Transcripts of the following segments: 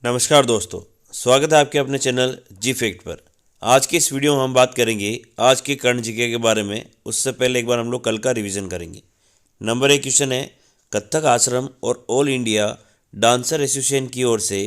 नमस्कार दोस्तों, स्वागत है आपके अपने चैनल जी फैक्ट पर। आज की इस वीडियो में हम बात करेंगे आज के करंट जीके के बारे में। उससे पहले एक बार हम लोग कल का रिवीजन करेंगे। नंबर 1 क्वेश्चन है, कथक आश्रम और ऑल इंडिया डांसर एसोसिएशन की ओर से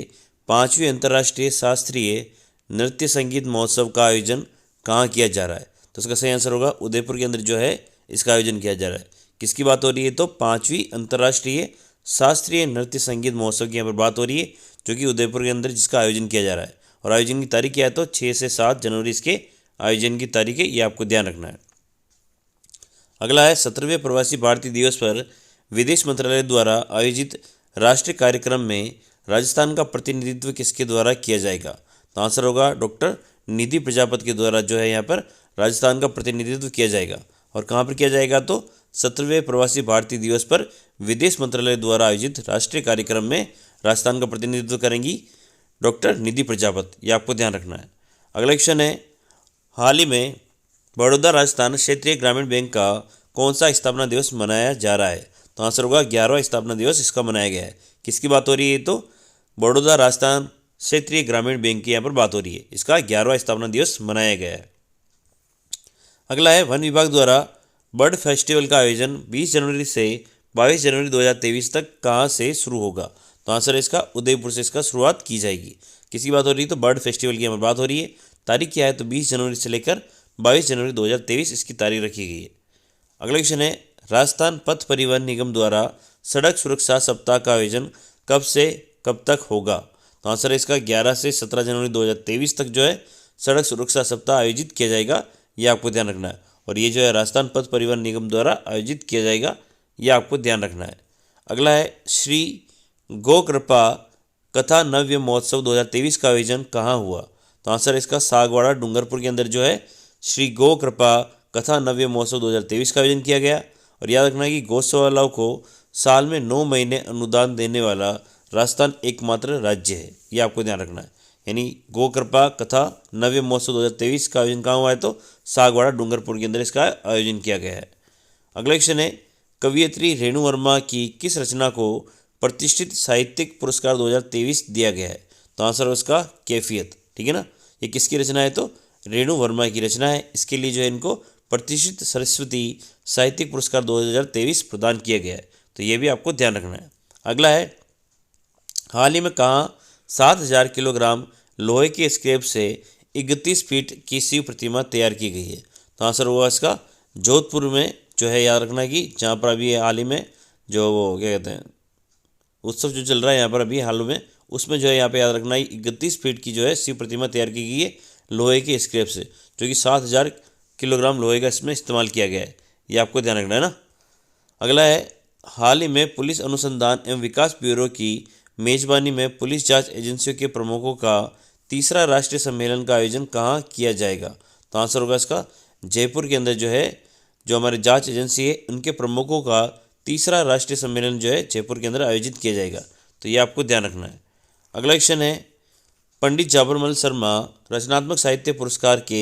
5वीं अंतर्राष्ट्रीय शास्त्रीय नृत्य संगीत महोत्सव का आयोजन कहाँ किया जा रहा है? तो इसका सही आंसर होगा उदयपुर के अंदर जो है इसका आयोजन किया जा रहा है। किसकी बात हो रही है? तो 5वीं अंतर्राष्ट्रीय शास्त्रीय नृत्य संगीत महोत्सव की यहाँ पर बात हो रही है, जो कि उदयपुर के अंदर जिसका आयोजन किया जा रहा है। और आयोजन की तारीख क्या है? तो 6 से 7 जनवरी इसके आयोजन की तारीख है, ये आपको ध्यान रखना है। अगला है, 17वें प्रवासी भारतीय दिवस पर विदेश मंत्रालय द्वारा आयोजित राष्ट्रीय कार्यक्रम में राजस्थान का प्रतिनिधित्व किसके द्वारा किया जाएगा? तो आंसर होगा डॉक्टर निधि प्रजापति के द्वारा जो है यहाँ पर राजस्थान का प्रतिनिधित्व किया जाएगा। और कहाँ पर किया जाएगा? तो 17वें प्रवासी भारतीय दिवस पर विदेश मंत्रालय द्वारा आयोजित राष्ट्रीय कार्यक्रम में राजस्थान का प्रतिनिधित्व करेंगी डॉक्टर निधि प्रजापति, ये आपको ध्यान रखना है। अगला क्वेश्चन है, हाल ही में बड़ौदा राजस्थान क्षेत्रीय ग्रामीण बैंक का कौन सा स्थापना दिवस मनाया जा रहा है? तो आंसर होगा 11वां स्थापना दिवस इसका मनाया गया है। किसकी बात हो रही है? तो बड़ौदा राजस्थान क्षेत्रीय ग्रामीण बैंक की यहाँ पर बात हो रही है। इसका 11वां स्थापना दिवस मनाया गया है। अगला है, वन विभाग द्वारा बर्ड फेस्टिवल का आयोजन 20 जनवरी से 22 जनवरी 2023 तक कहाँ से शुरू होगा? तो आंसर है इसका उदयपुर से इसका शुरुआत की जाएगी। किसकी बात हो रही है? तो बर्ड फेस्टिवल की यहाँ पर बात हो रही है। तारीख क्या है? तो 20 जनवरी से लेकर 22 जनवरी 2023 इसकी तारीख रखी गई है। अगला क्वेश्चन है, राजस्थान पथ परिवहन निगम द्वारा सड़क सुरक्षा सप्ताह का आयोजन कब से कब तक होगा? तो आंसर है इसका 11 से 17 जनवरी 2023 तक जो है सड़क सुरक्षा सप्ताह आयोजित किया जाएगा, ये आपको ध्यान रखना है। और ये जो है राजस्थान पथ परिवहन निगम द्वारा आयोजित किया जाएगा, ये आपको ध्यान रखना है। अगला है, श्री गो कृपा कथा नव्य महोत्सव 2023 का आयोजन कहाँ हुआ? तो आंसर है इसका सागवाड़ा डूंगरपुर के अंदर जो है श्री गो कृपा कथा नव्य महोत्सव 2023 का आयोजन किया गया। और याद रखना है कि गौशालाओं को साल में 9 महीने अनुदान देने वाला राजस्थान एकमात्र राज्य है, ये आपको ध्यान रखना है। यानी गो कृपा कथा नव्य महोत्सव 2023 का आयोजन कहाँ हुआ है? तो सागवाड़ा डूंगरपुर के अंदर इसका आयोजन किया गया है। अगला क्वेश्चन है, कवियत्री रेणु वर्मा की किस रचना को प्रतिष्ठित साहित्यिक पुरस्कार 2023 दिया गया है? तो आंसर है उसका कैफियत। ठीक है ना, ये किसकी रचना है? तो रेणु वर्मा की रचना है। इसके लिए जो है इनको प्रतिष्ठित सरस्वती साहित्यिक पुरस्कार 2023 प्रदान किया गया है, तो ये भी आपको ध्यान रखना है। अगला है, हाल ही में कहाँ 7000 किलोग्राम लोहे के स्क्रैप से 31 फीट की शिव प्रतिमा तैयार की गई है? तो आंसर होगा इसका जोधपुर में जो है, याद रखना कि जहाँ पर अभी हाल ही में जो वो क्या कहते हैं उत्सव जो चल रहा है यहाँ पर अभी हाल में, उसमें जो है यहाँ पे याद रखना 31 फीट की जो है शिव प्रतिमा तैयार की गई है लोहे के स्क्रैप से, जो कि 7000 किलोग्राम लोहे का इसमें इस्तेमाल किया गया है, ये आपको ध्यान रखना है ना। अगला है, हाल ही में पुलिस अनुसंधान एवं विकास ब्यूरो की मेजबानी में पुलिस जांच एजेंसियों के प्रमुखों का तीसरा राष्ट्रीय सम्मेलन का आयोजन कहाँ किया जाएगा? तो आंसर होगा इसका जयपुर के अंदर जो है जो हमारे जांच एजेंसी है उनके प्रमुखों का तीसरा राष्ट्रीय सम्मेलन जो है जयपुर के अंदर आयोजित किया जाएगा, तो ये आपको ध्यान रखना है। अगला क्वेश्चन है, पंडित जाबरमल शर्मा रचनात्मक साहित्य पुरस्कार के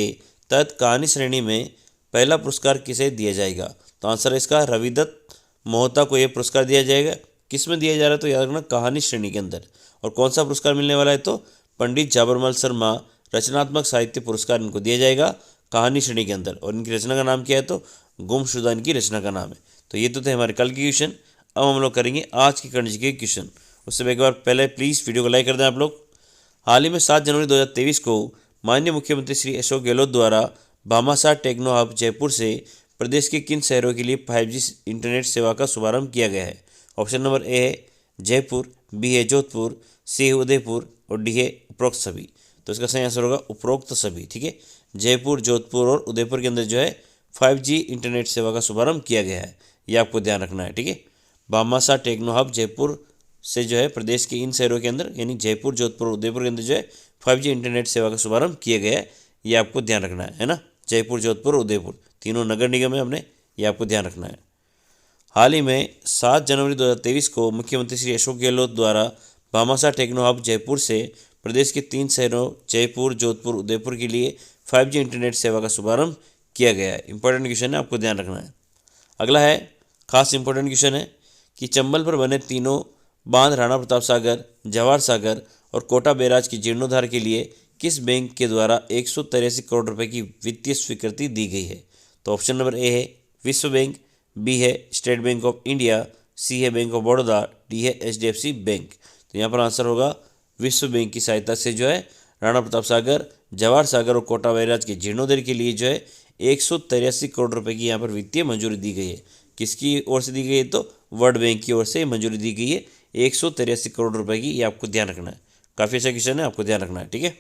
तहत कहानी श्रेणी में पहला पुरस्कार किसे दिया जाएगा? तो आंसर है इसका रविदत्त मोहता को यह पुरस्कार दिया जाएगा। किस में दिया जा रहा है? तो याद रखना कहानी श्रेणी के अंदर। और कौन सा पुरस्कार मिलने वाला है? तो पंडित जाबरमल शर्मा रचनात्मक साहित्य पुरस्कार इनको दिया जाएगा कहानी श्रेणी के अंदर। और इनकी रचना का नाम क्या है? तो गुमशुदा इनकी रचना का नाम है। तो ये तो थे हमारे कल के क्वेश्चन। अब हम लोग करेंगे आज की करंट जीके के क्वेश्चन। उससे एक बार पहले प्लीज़ वीडियो को लाइक कर दें आप लोग। हाल ही में 7 जनवरी 2023 को माननीय मुख्यमंत्री श्री अशोक गहलोत द्वारा भामाशाह टेक्नो हब जयपुर से प्रदेश के किन शहरों के लिए 5G इंटरनेट सेवा का शुभारंभ किया गया है? ऑप्शन नंबर ए है जयपुर, बी है जोधपुर, सी है उदयपुर और डी है उपरोक्त सभी। तो इसका सही आंसर होगा उपरोक्त सभी। ठीक है, जयपुर, जोधपुर और उदयपुर के अंदर जो है 5G इंटरनेट सेवा का शुभारंभ किया गया है, ये आपको ध्यान रखना है। ठीक है, भामाशाह टेक्नो हब जयपुर से जो है प्रदेश के इन शहरों के अंदर यानी जयपुर, जोधपुर, उदयपुर के अंदर जो है 5G इंटरनेट सेवा का शुभारंभ किया गया है, ये आपको ध्यान रखना है ना। जयपुर, जोधपुर, उदयपुर तीनों नगर निगम है अपने, ये आपको ध्यान रखना है। हाल ही में 7 जनवरी 2023 को मुख्यमंत्री श्री अशोक गहलोत द्वारा भामाशाह टेक्नो हब जयपुर से प्रदेश के 3 शहरों जयपुर, जोधपुर, उदयपुर के लिए 5G इंटरनेट सेवा का शुभारंभ किया गया है। इंपॉर्टेंट क्वेश्चन है, आपको ध्यान रखना है। अगला है खास इंपॉर्टेंट क्वेश्चन है कि चंबल पर बने तीनों बांध राणा प्रताप सागर, जवाहर सागर और कोटा बैराज के जीर्णोद्धार के लिए किस बैंक के द्वारा 183 करोड़ रुपए की वित्तीय स्वीकृति दी गई है? तो ऑप्शन नंबर ए है विश्व बैंक, बी है स्टेट बैंक ऑफ इंडिया, सी है बैंक ऑफ बड़ौदा, डी है HDFC बैंक। तो यहाँ पर आंसर होगा विश्व बैंक की सहायता से जो है राणा प्रताप सागर, जवाहर सागर और कोटा बैराज के जीर्णोद्धार के लिए जो है 183 करोड़ रुपए की यहाँ पर वित्तीय मंजूरी दी गई है। किसकी ओर से दी गई है? तो वर्ल्ड बैंक की ओर से मंजूरी दी गई है 183 करोड़ रुपए की। ये आपको ध्यान रखना है, काफ़ी अच्छा क्वेश्चन है, आपको ध्यान रखना है, ठीक है।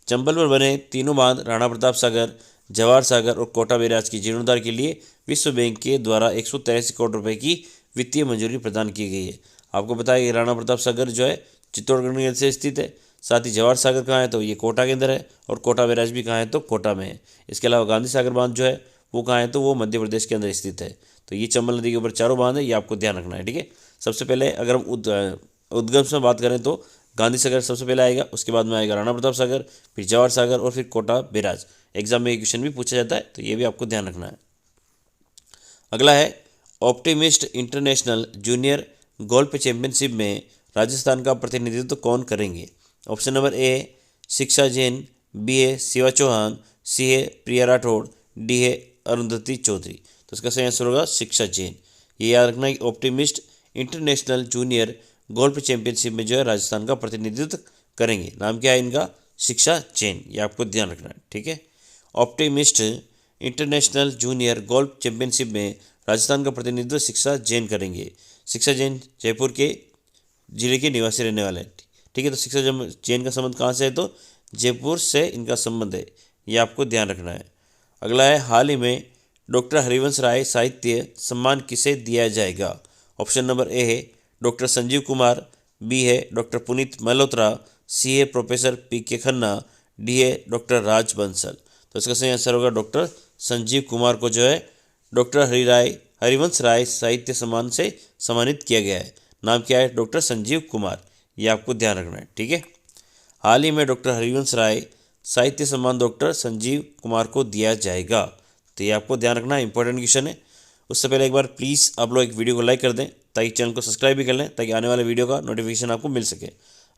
चंबल पर बने तीनों बांध राणा प्रताप सागर, जवाहर सागर और कोटा बैराज के जीर्णोद्धार के लिए विश्व बैंक के द्वारा 183 करोड़ रुपए की वित्तीय मंजूरी प्रदान की गई है। आपको पता है कि राणा प्रताप सागर जो है चित्तौड़गढ़ में से स्थित है, साथ ही जवाहर सागर कहाँ है? तो ये कोटा के अंदर है, और कोटा बैराज भी कहाँ है? तो कोटा में है। इसके अलावा गांधी सागर बांध जो है वो कहाँ है? तो वो मध्य प्रदेश के अंदर स्थित है। तो ये चंबल नदी के ऊपर चारों बांध है, ये आपको ध्यान रखना है, ठीक है। सबसे पहले अगर हम उद्गम से बात करें तो गांधी सागर सबसे पहले आएगा, उसके बाद में आएगा राणा प्रताप सागर, फिर जवाहर सागर और फिर कोटा बैराज। एग्जाम में ये क्वेश्चन भी पूछा जाता है, तो ये भी आपको ध्यान रखना है। अगला है optimist international junior golf championship में राजस्थान का प्रतिनिधित्व कौन करेंगे? ऑप्शन नंबर ए शिक्षा जैन, बी है शिवा चौहान, सी है प्रिया राठौड़, डी है अरुंधति चौधरी। तो इसका सही आंसर होगा शिक्षा जैन। ये याद रखना है कि optimist international junior golf championship में जो है राजस्थान का प्रतिनिधित्व करेंगे। नाम क्या है इनका? शिक्षा जैन। ये आपको ध्यान रखना है, ठीक है। Optimist international junior golf championship में राजस्थान का प्रतिनिधित्व शिक्षा जैन करेंगे। शिक्षा जैन जयपुर के जिले के निवासी रहने वाले हैं, ठीक है। तो शिक्षा जैन का संबंध कहाँ से है? तो जयपुर से इनका संबंध है, ये आपको ध्यान रखना है। अगला है हाल ही में डॉक्टर हरिवंश राय साहित्य सम्मान किसे दिया जाएगा? ऑप्शन नंबर ए है डॉक्टर संजीव कुमार, बी है डॉक्टर पुनीत मल्होत्रा, सी है प्रोफेसर PK खन्ना, डी है डॉक्टर राज बंसल। तो इसका सही आंसर होगा डॉक्टर संजीव कुमार को जो है डॉक्टर हरिवंश राय साहित्य सम्मान से सम्मानित किया गया है। नाम क्या है? डॉक्टर संजीव कुमार। ये आपको ध्यान रखना है, ठीक है। हाल ही में डॉक्टर हरिवंश राय साहित्य सम्मान डॉक्टर संजीव कुमार को दिया जाएगा। तो ये आपको ध्यान रखना है, इंपॉर्टेंट क्वेश्चन है। उससे पहले एक बार प्लीज़ आप लोग एक वीडियो को लाइक कर दें, ताकि चैनल को सब्सक्राइब भी कर लें, ताकि आने वाले वीडियो का नोटिफिकेशन आपको मिल सके।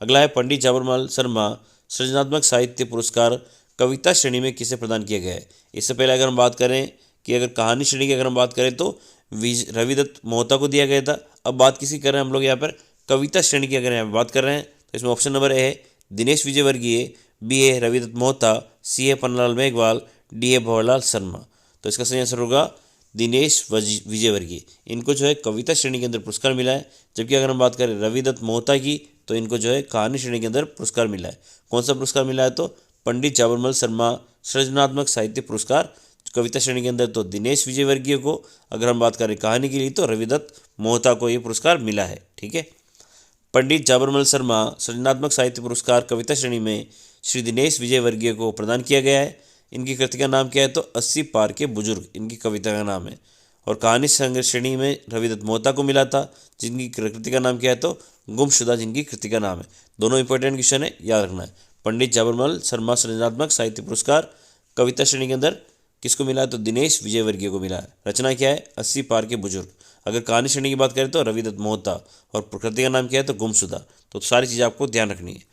अगला है पंडित जाबरमल शर्मा सृजनात्मक साहित्य पुरस्कार कविता श्रेणी में किसे प्रदान किया गया है? इससे पहले अगर हम बात करें कि अगर कहानी श्रेणी की अगर हम बात करें तो रविदत्त मोहता को दिया गया था। अब बात किसी कर रहे हैं हम लोग यहाँ पर कविता श्रेणी की अगर यहाँ पर बात कर रहे हैं तो इसमें ऑप्शन नंबर ए है दिनेश विजयवर्गीय, बी है रविदत्त मोहता, सी है पन्नालाल मेघवाल, डी है भंवरलाल शर्मा। तो इसका सही आंसर होगा दिनेश विजयवर्गीय। इनको जो है कविता श्रेणी के अंदर पुरस्कार मिला है, जबकि अगर हम बात करें रविदत्त मोहता की तो इनको जो है कहानी श्रेणी के अंदर पुरस्कार मिला है। कौन सा पुरस्कार मिला है? तो पंडित जाबरमल शर्मा सृजनात्मक साहित्य पुरस्कार कविता श्रेणी के अंदर तो दिनेश विजयवर्गीय को, अगर हम बात करें कहानी के लिए तो रविदत्त मोहता को ये पुरस्कार मिला है, ठीक है। पंडित जाबरमल शर्मा सृजनात्मक साहित्य पुरस्कार कविता श्रेणी में श्री दिनेश विजयवर्गीय को प्रदान किया गया है। इनकी कृति का नाम क्या है? तो 80 पार के बुजुर्ग इनकी कविता का नाम है। और कहानी संग्रह श्रेणी में रविदत्त मोहता को मिला था, जिनकी कृति का नाम क्या है? तो गुमशुदा जिनकी कृति का नाम है। दोनों इंपॉर्टेंट क्वेश्चन है, याद रखना है। पंडित जाबरमल शर्मा सृजनात्मक साहित्य पुरस्कार कविता श्रेणी के अंदर किसको मिला है? तो दिनेश विजयवर्गीय को मिला है। रचना क्या है? 80 पार के बुजुर्ग। अगर कहानी श्रेणी की बात करें तो रविदत्त मोहता, और प्रकृति का नाम क्या है? तो गुमशुदा। तो सारी चीज़ें आपको ध्यान रखनी है।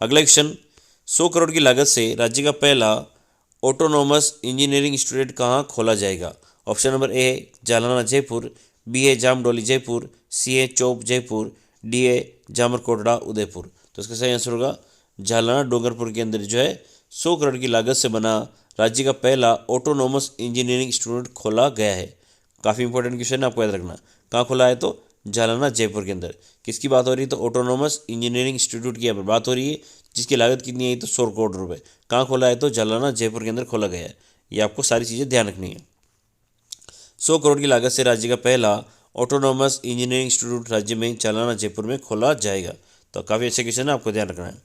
अगला क्वेश्चन, 100 करोड़ की लागत से राज्य का पहला ऑटोनोमस इंजीनियरिंग इंस्टीट्यूट कहाँ खोला जाएगा? ऑप्शन नंबर ए है जालना जयपुर, बी है जामडोली जयपुर, सी है चौप जयपुर, डी है जामरकोटड़ा उदयपुर। तो इसका सही आंसर होगा जालना डूंगरपुर के अंदर जो है 100 करोड़ की लागत से बना राज्य का पहला ऑटोनोमस इंजीनियरिंग इंस्टीट्यूट खोला गया है। काफ़ी इंपॉर्टेंट क्वेश्चन है, आपको याद रखना। कहाँ खोला है? तो जालना जयपुर के अंदर। किसकी बात हो रही है? तो ऑटोनोमस इंजीनियरिंग इंस्टीट्यूट की यहाँ पर बात हो रही है, जिसकी लागत कितनी है? तो 100 करोड़ रुपए। कहाँ खोला है? तो जालना जयपुर के अंदर खोला गया है। ये आपको सारी चीज़ें ध्यान रखनी है। 100 करोड़ की लागत से राज्य का पहला ऑटोनोमस इंजीनियरिंग इंस्टीट्यूट राज्य में जालना जयपुर में खोला जाएगा। तो काफ़ी अच्छा क्वेश्चन है, आपको ध्यान रखना है।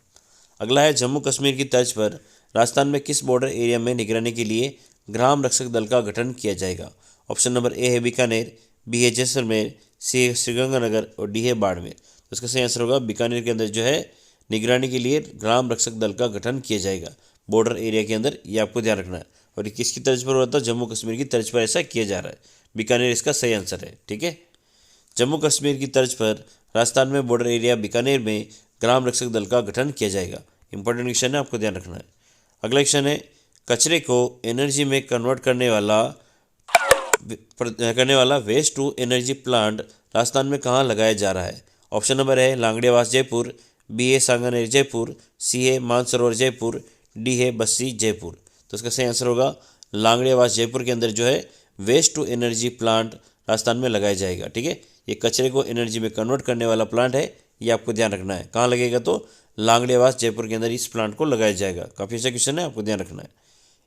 अगला है जम्मू कश्मीर की तर्ज पर राजस्थान में किस बॉर्डर एरिया में निगरानी के लिए ग्राम रक्षक दल का गठन किया जाएगा? ऑप्शन नंबर ए है बीकानेर, बी है जैसलमेर, सी है श्रीगंगानगर और डी है बाड़मेर। तो इसका सही आंसर होगा बीकानेर के अंदर जो है निगरानी के लिए ग्राम रक्षक दल का गठन किया जाएगा बॉर्डर एरिया के अंदर। ये आपको ध्यान रखना है। और ये किसकी तर्ज पर होता है? जम्मू कश्मीर की तर्ज पर ऐसा किया जा रहा है। बीकानेर इसका सही आंसर है, ठीक है। जम्मू कश्मीर की तर्ज पर राजस्थान में बॉर्डर एरिया बीकानेर में ग्राम रक्षक दल का गठन किया जाएगा। इंपॉर्टेंट क्वेश्चन है, आपको ध्यान रखना है। अगला क्वेश्चन है, कचरे को एनर्जी में कन्वर्ट करने वाला waste to energy plant Rajasthan में कहाँ लगाया जा रहा है? ऑप्शन नंबर है लांगड़ियावास जयपुर, बी है सांगानेर जयपुर, सी है मानसरोवर जयपुर, डी है बस्सी जयपुर। तो इसका सही आंसर होगा लांगड़ियावास जयपुर के अंदर जो है waste to energy plant Rajasthan में लगाया जाएगा। ठीक है, ये कचरे को एनर्जी में कन्वर्ट करने वाला प्लांट है, ये आपको ध्यान रखना है। कहाँ लगेगा? तो लांगड़ियावास जयपुर के अंदर इस प्लांट को लगाया जाएगा। काफ़ी अच्छा क्वेश्चन है, आपको ध्यान रखना है।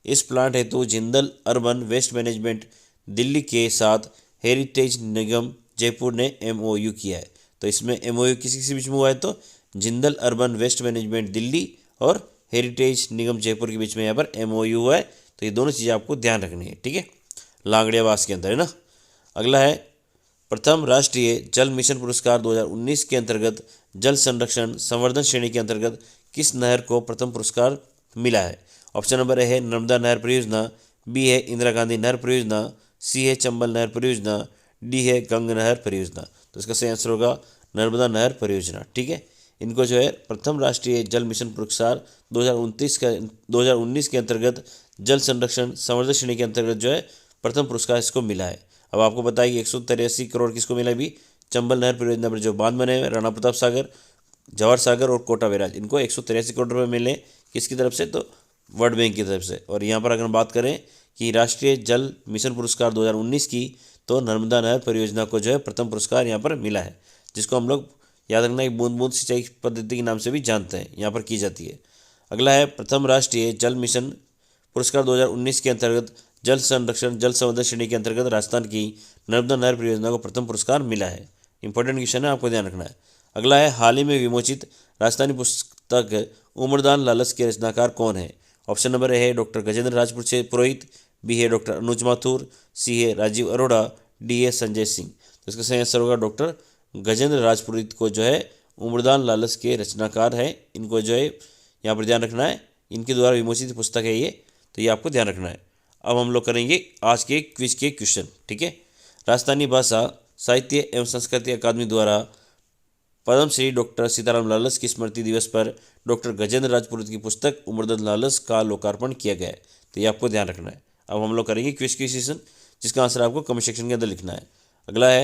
इस प्लांट हेतु Jindal urban waste management Delhi के साथ हेरिटेज निगम जयपुर ने MOU किया है। तो इसमें MOU किसी बीच में हुआ है? तो Jindal urban waste management Delhi और हेरिटेज निगम जयपुर के बीच में यहाँ पर MOU हुआ है। तो ये दोनों चीज़ें आपको ध्यान रखनी है। ठीक है, लांगड़ियावास के अंदर है ना। अगला है, प्रथम राष्ट्रीय जल मिशन पुरस्कार 2019 के अंतर्गत जल संरक्षण संवर्धन श्रेणी के अंतर्गत किस नहर को प्रथम पुरस्कार मिला है? ऑप्शन नंबर ए है नर्मदा नहर परियोजना, बी है इंदिरा गांधी नहर परियोजना, सी है चंबल नहर परियोजना, डी है गंग नहर परियोजना। तो इसका सही आंसर होगा नर्मदा नहर परियोजना। ठीक है, इनको जो है प्रथम राष्ट्रीय जल मिशन पुरस्कार 2019 के अंतर्गत जल संरक्षण संवर्धन श्रेणी के अंतर्गत जो है प्रथम पुरस्कार इसको मिला है। अब आपको बताइए 183 करोड़ किसको मिला? भी चंबल नहर परियोजना पर जो बांध बने हुए राणा प्रताप सागर, जवाहर सागर और कोटा बैराज, इनको 183 करोड़ रुपये मिले। किसकी तरफ से? तो वर्ल्ड बैंक की तरफ से। और यहाँ पर अगर हम बात करें कि राष्ट्रीय जल मिशन पुरस्कार 2019 की, तो नर्मदा नहर परियोजना को जो है प्रथम पुरस्कार यहाँ पर मिला है, जिसको हम लोग याद रखना एक बूंद बूंद सिंचाई पद्धति के नाम से भी जानते हैं, यहाँ पर की जाती है। अगला है, प्रथम राष्ट्रीय जल मिशन पुरस्कार 2019 के अंतर्गत जल संरक्षण जल संवर्धन श्रेणी के अंतर्गत राजस्थान की नर्मदा नहर परियोजना को प्रथम पुरस्कार मिला है। इंपॉर्टेंट क्वेश्चन है, आपको ध्यान रखना है। अगला है, हाल ही में विमोचित राजस्थानी पुस्तक उमरदान लालच के रचनाकार कौन है? ऑप्शन नंबर ए है डॉक्टर गजेंद्र राजपूत से पुरोहित, बी है डॉक्टर अनुज माथुर, सी है राजीव अरोड़ा, डी है संजय सिंह। तो इसका सही आंसर होगा डॉक्टर गजेंद्र राजपुरोहित को जो है उमरदान लालच के रचनाकार है, इनको जो है यहाँ पर ध्यान रखना है। इनके द्वारा विमोचित पुस्तक है ये, तो ये आपको ध्यान रखना है। अब हम लोग करेंगे आज के क्विज के क्वेश्चन। ठीक है, राजस्थानी भाषा साहित्य एवं संस्कृति अकादमी द्वारा पद्मश्री डॉक्टर सीताराम लालच की स्मृति दिवस पर डॉक्टर गजेंद्र राजपुरोहित की पुस्तक उमरदान लालच का लोकार्पण किया गया है। तो ये आपको ध्यान रखना है। अब हम लोग करेंगे क्विज की सेशन, जिसका आंसर आपको कमेंट सेक्शन के अंदर लिखना है। अगला है,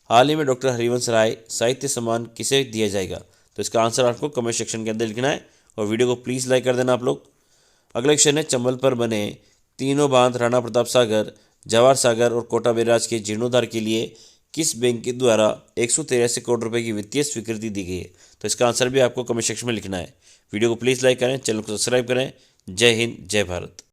हाल ही में डॉक्टर हरिवंश राय साहित्य सम्मान किसे दिया जाएगा? तो इसका आंसर आपको कमेंट सेक्शन के अंदर लिखना है और वीडियो को प्लीज़ लाइक कर देना आप लोग। अगला क्वेश्चन है, चंबल पर बने तीनों बांध राणा प्रताप सागर, जवाहर सागर और कोटा बैराज के जीर्णोद्धार के लिए किस बैंक के द्वारा 183 करोड़ रुपए की वित्तीय स्वीकृति दी गई है? तो इसका आंसर भी आपको कमेंट सेक्शन में लिखना है। वीडियो को प्लीज़ लाइक करें, चैनल को सब्सक्राइब करें। जय हिंद, जय भारत।